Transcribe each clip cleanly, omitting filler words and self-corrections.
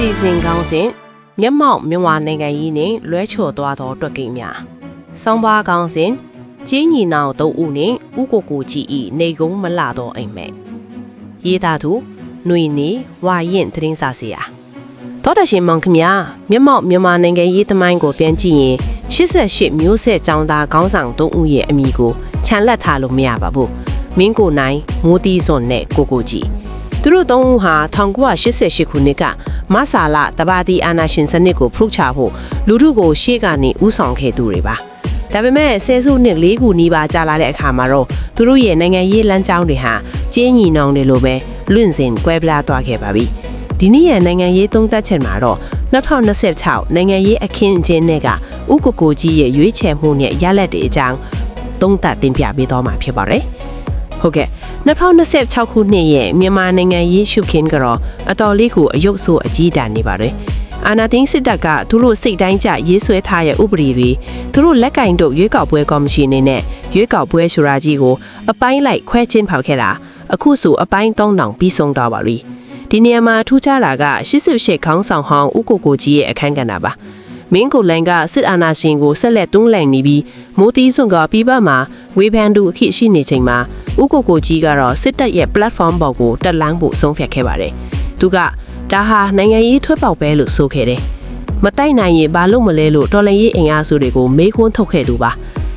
စီစဉ်ကောင်းစဉ်မျက်မှောက်မြန်မာနိုင်ငံကြီးနဲ့လွဲချော်သွားသောတွက်ကိန်းများဆောင်းပါးကောင်းစဉ်ကျင်းညီနောင်တုံးဦးနဲ့ဥကိုကိုကြည်ဤနေကုန်းမလာတော့အိမ်မဲ့ရေးသားသူຫນွေနေဝါရင်သတင်းစာဆရာတော်တရှင်မောင်ခမမျက်မှောက်မြန်မာနိုင်ငံရေးသမိုင်းကိုပြန်ကြည့်ရင်88မျိုးဆက်ចောင်းသားခေါင်းဆောင်တုံးဦးရဲ့အမိကိုခြံလက်ထားလို့မရပါဘူးမင်းကိုနိုင်မိုးတီးစွန်နဲ့ကိုကိုကြည်သူတို့သုံးဦးဟာ1988ခုနှစ်ကမဆာလာတဘာတီအာနာရှင်စနစ်ကိုဖုတ်ချဖို့လူထုကိုရှေ့ကနေဥဆောင်ခဲ့သူတွေပါဒါပေမဲ့ဆယ်စုနှစ်၄ခုနီးပါးကြာလာတဲ့အခါမှာတော့သူတို့ရဲ့နိုင်ငံရေးလမ်းကြောင်းတွေဟာကျင်းညီနောင်တွေလိုပဲလွင့်စင်ကွဲပြားသွားခဲ့ပါပြီဒီနေ့ရဲ့နိုင်ငံရေးသုံးသပ်ချက်မှာတော့2026နိုင်ငံရေးအခင်းအကျင်းတွေကဥကိုကိုကြီးရဲ့ရွေးချယ်မှုနဲ့ရလဒ်တွေအကြောင်းသုံးသပ်တင်ပြပေးသွားမှာဖြစ်ပါတယ်ဟုတ်ကဲ့2026ခုနှစ်ရဲ့မြန်မာနိုင်ငံရေးရှုခင်းကတော့အတော်လေးကိုအယုတ်ဆိုးအကြီးတန်းနေပါတယ်အာနာသိန်းစစ်တပ်ကသူတို့စိတ်တိုင်းကျရေးဆွဲထားတဲ့ဥပဒေတွေသူတို့လက်ကင်တို့ရွေးကောက်ပွဲကော်မရှင်နေနဲ့ရွေးကောက်ပွဲဆိုတာကြီးကိုအပိုင်းလိုက်ခွဲချင်းဖောက်ခဲ့တာအခုဆိုအပိုင်း3000ပြီးဆုံးတော့ပါပြီဒီနေရာမှာထူးခြားတာက88ခေါင်းဆောင်ဟောင်းဥကိုကိုကြီးရဲ့အခန်းကဏ္ဍပါမင်းကိုလန်ကစစ်အာဏာရှင်ကိုဆက်လက်တွန်းလှန်နေပြီးမိုးတီးစွန်ကပြည်ပမှာဝေဖန်သူအဖြစ်ရှိနေချိန်မှာဥကိုကိုကြီးကတော့စစ်တပ်ရဲ့ platform ပေါ်ကိုတက်လှမ်းဖို့ဆုံးဖြတ်ခဲ့ပါတယ်သူကဒါဟာနိုင်ငံရေးထွက်ပေါက်ပဲလို့ဆိုခဲ့တယ်မတိုက်နိုင်ရင်ဘာလို့မလဲလို့တော်လှန်ရေးအင်အားစုတွေကိုမေးခွန်းထုတ်ခဲ့သူပါ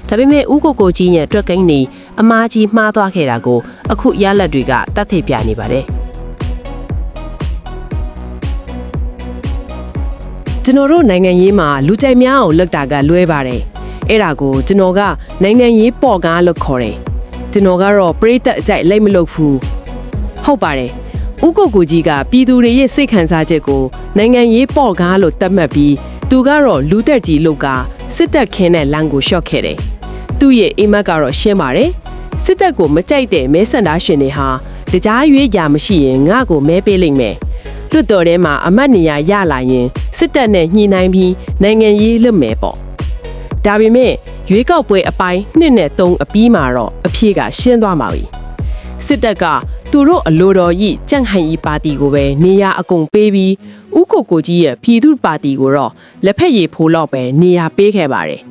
ဒါပေမဲ့ဥကိုကိုကြီးရဲ့တွက်ကိန်းနေအမားကြီးမှားသွားခဲ့တာကိုအခုရလဒ်တွေကတတ်သိပြနေပါတယ်ကျွန်တော်တို့နိုင်ငံရေးမှာလူကြိုက်များအောင်လုပ်တာကလွဲပါတယ်အဲ့ဒါကိုကျွန်တော်ကနိုင်ငံရေးပေါ့ကားလို့ခေါ်တယ်ကျွန်တော်ကတော့ပရိသတ်အကြိုက်လိုက်မလုပ်ဘူးဟုတ်ပါတယ်ဥကိုကိုကြီးကပြည်သူတွေရဲ့စိတ်ခံစားချက်ကိုနိုင်ငံရေးပေါ့ကားလို့သတ်မှတ်ပြီးသူကတော့လူသက်ကြီးလို့ကစစ်တပ်ခင်းတဲ့လမ်းကိုရှော့ခဲ့တယ်သူ့ရဲ့အိမ်မက်ကတော့ရှင်းပါတယ်စစ်တပ်ကိုမကြိုက်တဲ့မဲဆန္ဒရှင်တွေဟာတကြားရွေးကြမရှိရင်ငါ့ကိုမဲပေးလိမ့်မယ်လွတ်တော်ထဲမှာအမတ်နေရာရလာရင်စစ်တပ်နဲ့ညှိနှိုင်းပြီးနိုင်ငံရေးလုပ်မယ်ပေါ့ဒါပေမဲ့ရွေးကောက်ပွဲအပိုင်း2နဲ့3အပြီးမှာတော့အဖြေကရှင်းသွားပါပြီစစ်တပ်ကသူတို့အလိုတော်ကြီးကြန့်ဟန်ကြီးပါတီကိုပဲနေရာအကုန်ပေးပြီးဥကိုကိုကြီးရဲ့ပြည်သူ့ပါတီကိုတော့လက်ဖက်ရည်ဖိုးတော့ပဲနေရာပေးခဲ့ပါတယ်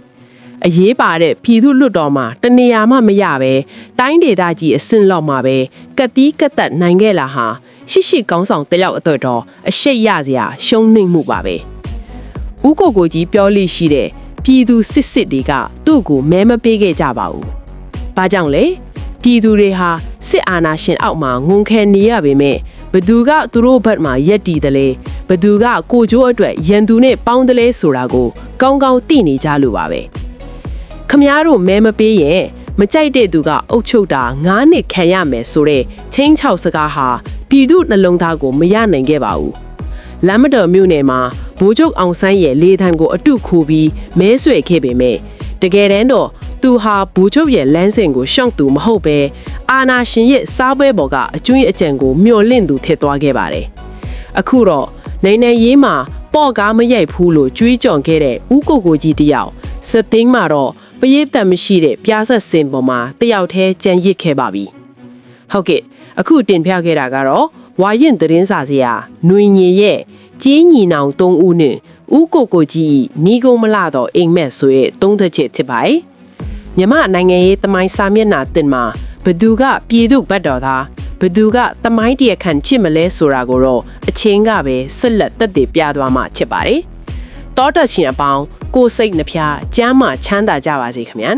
အရေးပါတဲ့ပြည်သူ့လွတ်တော်မှာတနေရာမှမရပဲတိုင်းဒေသကြီးအဆင့်လောက်မှာပဲကတိကတ်သက်နိုင်ခဲ့လာဟာရှိကောင်းဆောင်တယောက်အတွက်တော့အရှိတ်ရစရာရှုံးနိမ့်မှုပါပဲဥကိုကိုကြီးပြောလိရှိတဲ့ပြည်သူစစ်တွေကသူ့ကိုမဲမပေးခဲ့ကြပါဘူး။ဘာကြောင့်လဲပြည်သူတွေဟာစစ်အာဏာရှင်အောက်မှာငုံခဲနေရပေမဲ့ဘသူကသူတို့ဘက်မှာရက်တီတယ်လေဘသူကကိုကျိုးအတွက်ရန်သူနဲ့ပေါင်းတယ်လေဆိုတာကိုကောင်းကောင်းသိနေကြလို့ပါပဲ။ခမားတို့မဲမပေးရင်မကြိုက်တဲ့သူကအုပ်ချုပ်တာ9နှစ်ခံရမယ်ဆိုတဲ့ချင်းချောက်စကားဟာပြည်သူနှလုံးသားကိုမရနိုင်ခဲ့ပါဘူးလမ်းမတော်မြို့နယ်မှာဘိုးချုပ်အောင်ဆန်းရဲ့လေထံကိုအတုခိုးပြီးမဲဆွဲခဲ့ပေမဲ့တကယ်တမ်းတော့သူဟာဘိုးချုပ်ရဲ့လမ်းစဉ်ကိုရှောင်သူမဟုတ်ပဲအာနာရှင်ရဲ့စားပွဲပေါ်ကအကျွင်းအကြံကိုမျှော်လင့်သူထစ်သွားခဲ့ပါတယ်အခုတော့နိုင်ရေးမှာပေါ့ကားမရိုက်ဘူးလို့ကြွေးကြော်ခဲ့တဲ့ဥကိုကိုကြီးတယောက်စက်သိန်းမှာတော့ပရိသတ်မရှိတဲ့ပြားဆက်စင်ပေါ်မှာတယောက်တည်းကြံရစ်ခဲ့ပါပြီဟုတ်ကဲ့အခုတင်ပြခဲ့တာကတော့ဝါရင်သတင်းစာဆရာຫນွေညင်ရဲ့ကျင်းညီနောင်3ဦးနဲ့ဥကိုကိုကြီးနီးကုန်းမလာတော့အိမ်မက်ဆိုရဲ့သုံးသက်ချက်ဖြစ်ပါတယ်မြမနိုင်ငံရေးသမိုင်းစာမျက်နှာတင်မှာဘသူကပြည်သူဘက်တော်သားဘသူကသမိုင်းတရားခံချစ်မလဲဆိုတာကိုတော့အချင်းကပဲဆက်လက်တက်တည်ပြသွားမှချစ်ပါတယ်တောတရှင်အပေါင်းကိုစိတ်နှဖျားကျမ်းမာချမ်းသာကြပါစေခင်ဗျာ